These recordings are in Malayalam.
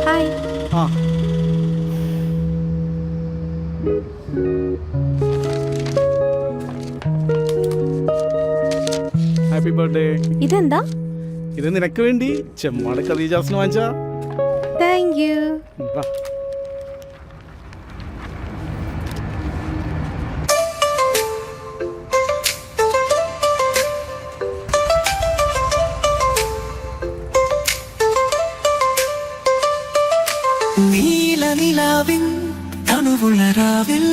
ഹായ്. Happy birthday. ഇതെന്താ? ഇത് നിനക്ക് വേണ്ടി ചെമ്മാട് ഖദീജാസിന് വാങ്ങിച്ചാ. Thank you. നീലനിലാവിൻ തണുവുളരാവിൽ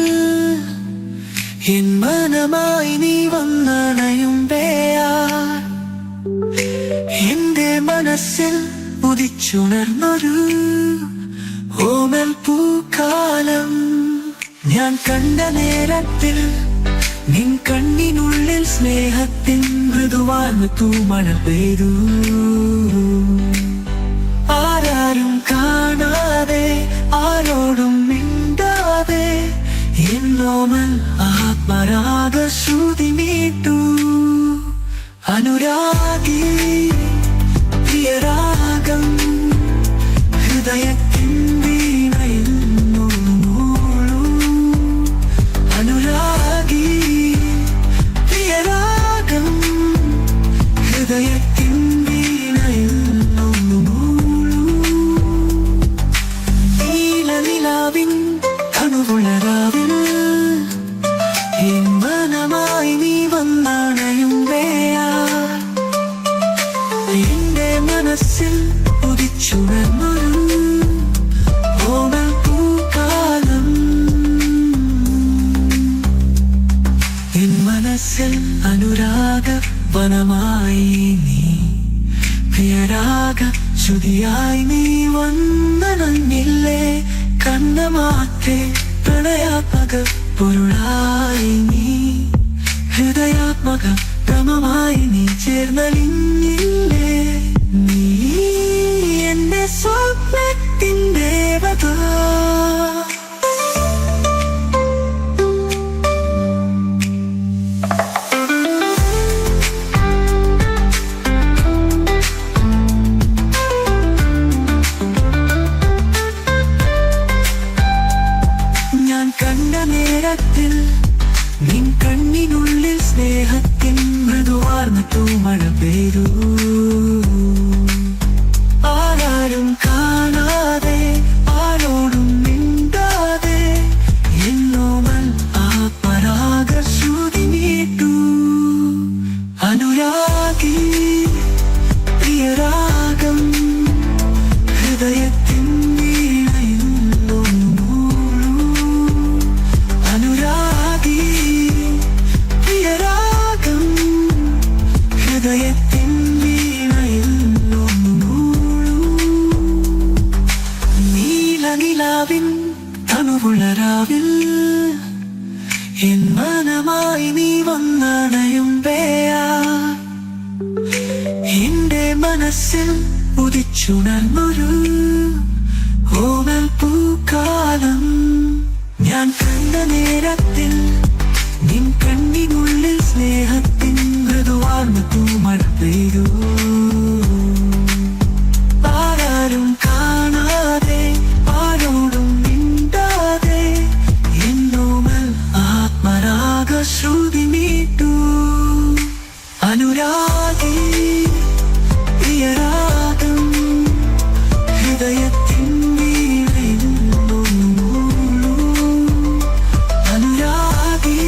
എൻ മനമായി നീ വന്നണയുമ്പേയാ എന്റെ മനസ്സിൽ ഉദിച്ചുണർന്നൊരു ഓമൽ പൂക്കാലം ഞാൻ കണ്ട നേരത്തിൽ നിൻ കണ്ണിനുള്ളിൽ സ്നേഹത്തിൻ മൃദുവാർന്ന തൂമഴ പെയ്തു ആരാരും കാണാതെ ആരോടും മിണ്ടാതെ എന്നോമൽ ആത്മരാഗ ശ്രുതി മീട്ടു അനുരാഗി പ്രിയരാഗം ഹൃദയത്തിൻ വീണയിൽ മൂളൂ അനുരാഗി പ്രിയരാഗം ഹൃദയത്തിൻ വീണയിൽ നീലനിലാവിൻ തണുവുളരാവിൽ എൻ മനമായി നീ വന്നണയുമ്പേയാ എന്റെ മനസ്സിൽ ഉദിച്ചുണർന്നൊരു ഓമൽ പൂക്കാലം എൻ മനസ്സിൽ അനുരാഗ വനമായി നീ പ്രിയരാഗ ശ്രുതിയായി നീ വന്നണഞ്ഞില്ലേ കണ്ണമാറ്റെ പ്രണയാത്മക പൊരുളായി നീ ഹൃദയാത്മക ക്രമമായി നീ ചേർന്നലിഞ്ഞില്ലേ നീ എന്റെ സ്വപ്നത്തിൻ ദേവത കണ്ട നേരത്തിൽ നിൻ കണ്ണിനുള്ളിൽ സ്നേഹത്തിൻ മൃദുവാർന്ന തൂമഴ പെയ്തു ആരാരും കാണാതെ ആരോടും മിണ്ടാതെ എന്നോമൽ ആത്മരാഗ ശ്രുതി മീട്ടു അനുരാഗി പ്രിയരാഗം ഹൃദയത്തിൻ നീലനിലാവിൻ തണുവുളരാവിൽ എൻ മനമായി നീ വന്നണയുമ്പേയാ എന്റെ മനസ്സിൽ ഉദിച്ചുണർന്നൊരു ഓമൽ പൂക്കാലം ഞാൻ കണ്ട നേരത്തിൽ നിൻ കണ്ണിനുള്ളിൽ സ്നേഹത്തിൻ മൃദുവാർന്ന തൂമഴ പെയ്തു ആരാരും കാണാതെ ആരോടും മിണ്ടാതെ എന്നോമൽ ആത്മരാഗ ശ്രുതി മീട്ടു അനുരാഗി പ്രിയരാഗം ഹൃദയത്തിൻ വീണയിൽ മൂളൂ അനുരാഗി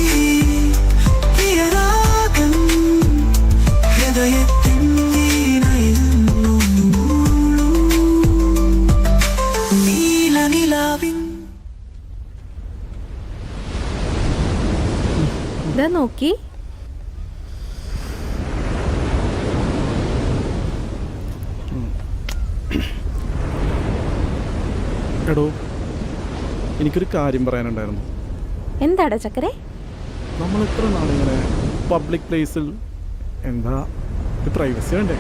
പ്രിയരാഗം ഹൃദയത്തിൻ വീണയിൽ മൂളൂ നീലനിലാവിൻ ഇതാ നോക്കി. എടോ, എനിക്കൊരു കാര്യം പറയാനുണ്ടായിരുന്നു. എന്താടാ ചക്കരെ? നമ്മൾ എത്ര നാളിങ്ങനെ പബ്ലിക് പ്ലേസിൽ എന്താ ഇത് പ്രൈവസി വേണ്ടേ?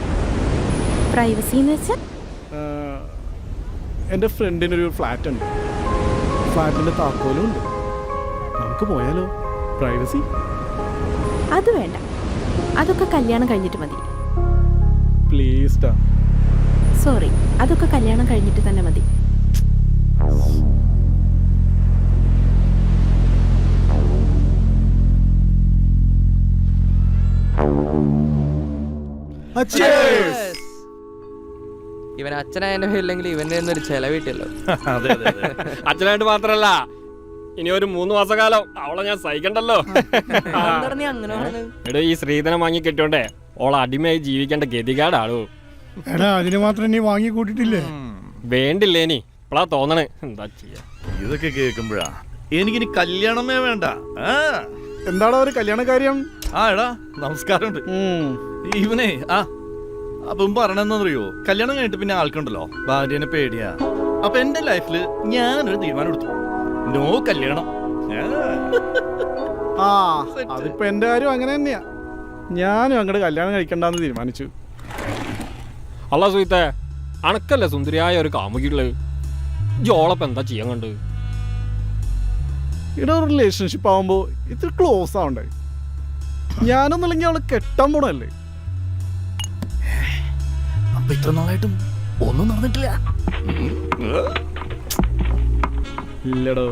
പ്രൈവസി എന്ന് വെച്ചാൽ എൻ്റെ ഫ്രണ്ടിനൊരു ഫ്ലാറ്റ് ഉണ്ട്. ഫ്ലാറ്റിൻ്റെ താക്കോലും ഉണ്ട്. നമുക്ക് പോയാലോ? പ്രൈവസി. അത് വേണ്ട, അതൊക്കെ കല്യാണം കഴിഞ്ഞിട്ട് മതി. പ്ലീസ് ടാ. സോറി, അതൊക്കെ കല്യാണം കഴിഞ്ഞിട്ട് തന്നെ മതി. ഇവൻ അച്ഛനായതിന്റെ പേരില്ലെങ്കിൽ ഇവന്റെ ഒരു ചെലവിട്ടല്ലോ. അതെ അതെ അതെ. അച്ഛനായിട്ട് മാത്രല്ല, ഇനി ഒരു 3 മാസക്കാലം അവളെ ഞാൻ സഹിക്കണ്ടല്ലോ. എടോ, ഈ സ്ത്രീധനം വാങ്ങി കെട്ടിയോണ്ടേ ഓളെ അടിമയായി ജീവിക്കേണ്ട ഗതികാടാളൂ. എടാ, അതിന് മാത്രം നീ വാങ്ങി കൂട്ടിട്ടില്ലേ? വേണ്ടില്ലേ ഇനി ഇപ്പളാ തോന്നണേ. എന്താ ചെയ്യാ? ഇതൊക്കെ കേൾക്കുമ്പോഴാ എനിക്കിനി കല്യാണമേ വേണ്ട. എന്താടാ ഒരു കല്യാണ കാര്യം? ആ എടാ, നമസ്കാരമുണ്ട്. ഇവനെ അപ്പം പറഞ്ഞെന്നറിയോ, കല്യാണം കഴിഞ്ഞിട്ട് പിന്നെ ആൾക്കുണ്ടല്ലോ ഭാര്യനെ പേടിയാ. അപ്പൊ എന്റെ ലൈഫില് ഞാനൊരു തീരുമാനം എടുത്തു, നോ കല്യാണം. അതിപ്പോ എന്റെ കാര്യം അങ്ങനെ തന്നെയാ. ഞാനും അങ്ങോട്ട് കല്യാണം കഴിക്കണ്ടെന്ന് തീരുമാനിച്ചു. അല്ല സുഹൃത്തെ, അണക്കല്ലേ സുന്ദരിയായ ഒരു കാമുകികള്, ജോളപ്പം എന്താ ചെയ്യാൻ കണ്ട്? ഇവിടെ ഒരു റിലേഷൻഷിപ്പ് ആവുമ്പോ ഇത്ര ക്ലോസ് ആവണ്ടേ? ഞാനൊന്നുമില്ലെങ്കിൽ അവളെ കെട്ടാൻ പോണല്ലേ. അപ്പൊ ഇത്ര നാളായിട്ടും ഒന്നും നടന്നിട്ടില്ല. ഇല്ലടോ.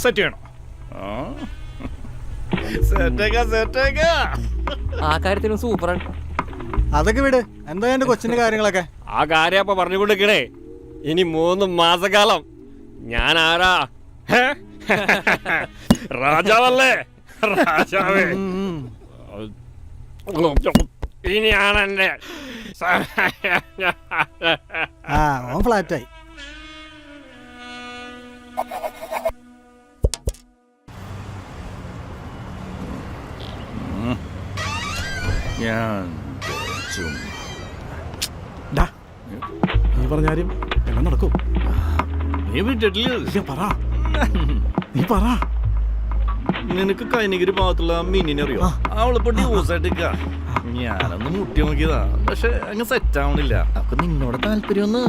സെറ്റ് ചെയ്യണോ? സെറ്റേക്കാ. ആ കാര്യത്തിനും സൂപ്പറാണ്. അതൊക്കെ വിട്. എന്താ എന്റെ കൊച്ചിന്റെ കാര്യങ്ങളൊക്കെ? ആ കാര്യം അപ്പൊ പറഞ്ഞുകൊണ്ടിരിക്കണേ. ഇനി 3 മാസക്കാലം ഞാൻ ആരാ? രാജാവല്ലേ? രാജാവേ. ഇനിയാണ് എന്റെ ഫ്ലാറ്റായി. ഞാൻ നീ പറഞ്ഞാലും എല്ലാം നടക്കും. നീ വിട്ടിട്ടില്ല. പറ, നീ പറ. നിനക്ക് കൈനഗിരി ഭാഗത്തുള്ള മീനിനെ അറിയോ? അവളിപ്പോ ഡിവോഴ്സ് ആയിട്ട് ഞാനൊന്ന് മുട്ടി നോക്കിയതാ, പക്ഷെ അങ്ങ് സെറ്റ് ആവണില്ല. അപ്പൊ നിന്നോട് താല്പര്യമൊന്ന്.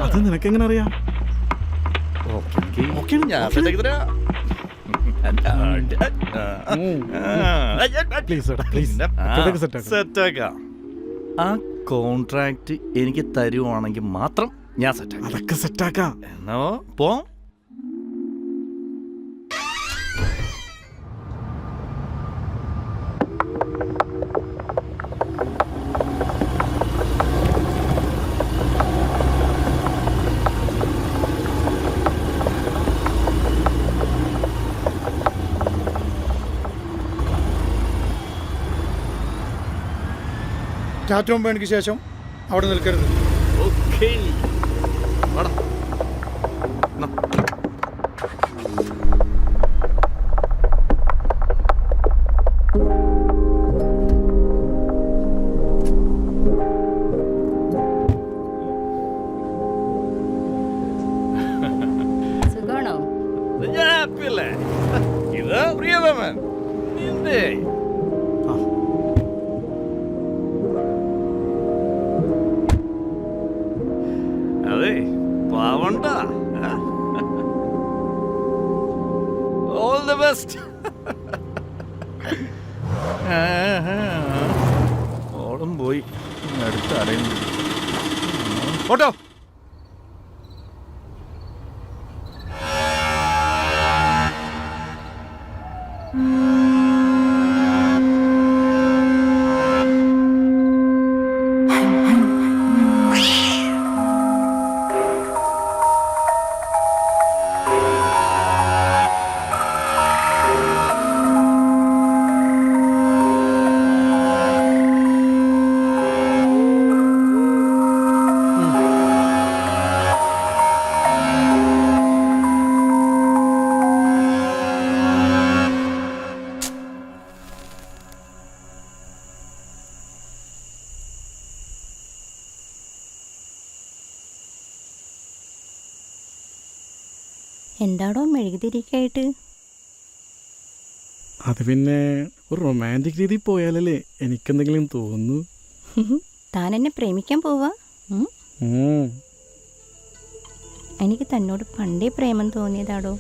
അത് നിനക്കെങ്ങനെ അറിയാം? ഞാൻ സെറ്റ് ആക്കി തരാം. സെറ്റാക്കാം. ആ കോൺട്രാക്ട് എനിക്ക് തരുവാണെങ്കിൽ മാത്രം ഞാൻ സെറ്റാക്കാം. അതൊക്കെ സെറ്റാക്കാം. എന്നാ പോ. ടാറ്റ മൊബൈലിന് ശേഷം അവിടെ നിൽക്കരുത്. ഓക്കേ. സുഖാണോ? ഇത് പ്രിയതമൻ നിന്റെ. അതെ, പാവണ്ട. All the best. ഓളും പോയി, അടുത്ത് അറിയുന്നു. ഓട്ടോ. എന്താടോ മെഴുകുതിരിക്കായിട്ട്? അത് പിന്നെ ഒരു റൊമാൻറ്റിക് രീതി പോയാലല്ലേ എനിക്കെന്തെങ്കിലും തോന്നുന്നു. താൻ എന്നെ പ്രേമിക്കാൻ പോവാ? എനിക്ക് തന്നോട് പണ്ടേ പ്രേമം തോന്നിയതാടോ.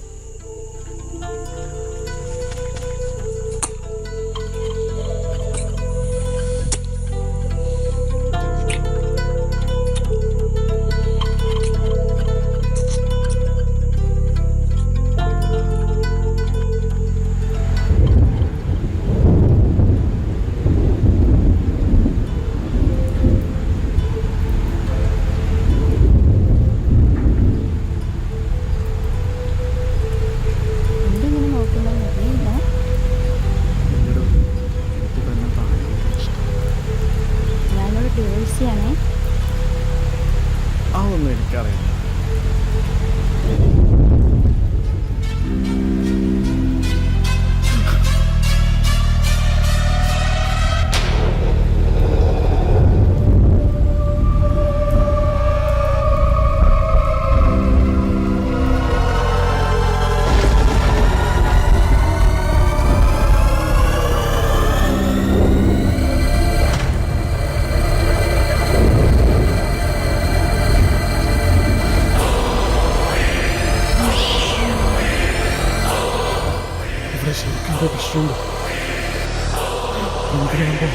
എന്തിങ്ങനെ നോക്കുന്നത് അറിയില്ല. എനിക്ക് തന്നെ ഭയങ്കര ഇഷ്ടം. ഞാനോട് ഡിവോഴ്സിയാണേ. അതൊന്നും എനിക്കറിയില്ല. ഇവിടെ ശരിക്കും എന്തോ പ്രശ്നമുണ്ട്. എന്തിനാകുമ്പോ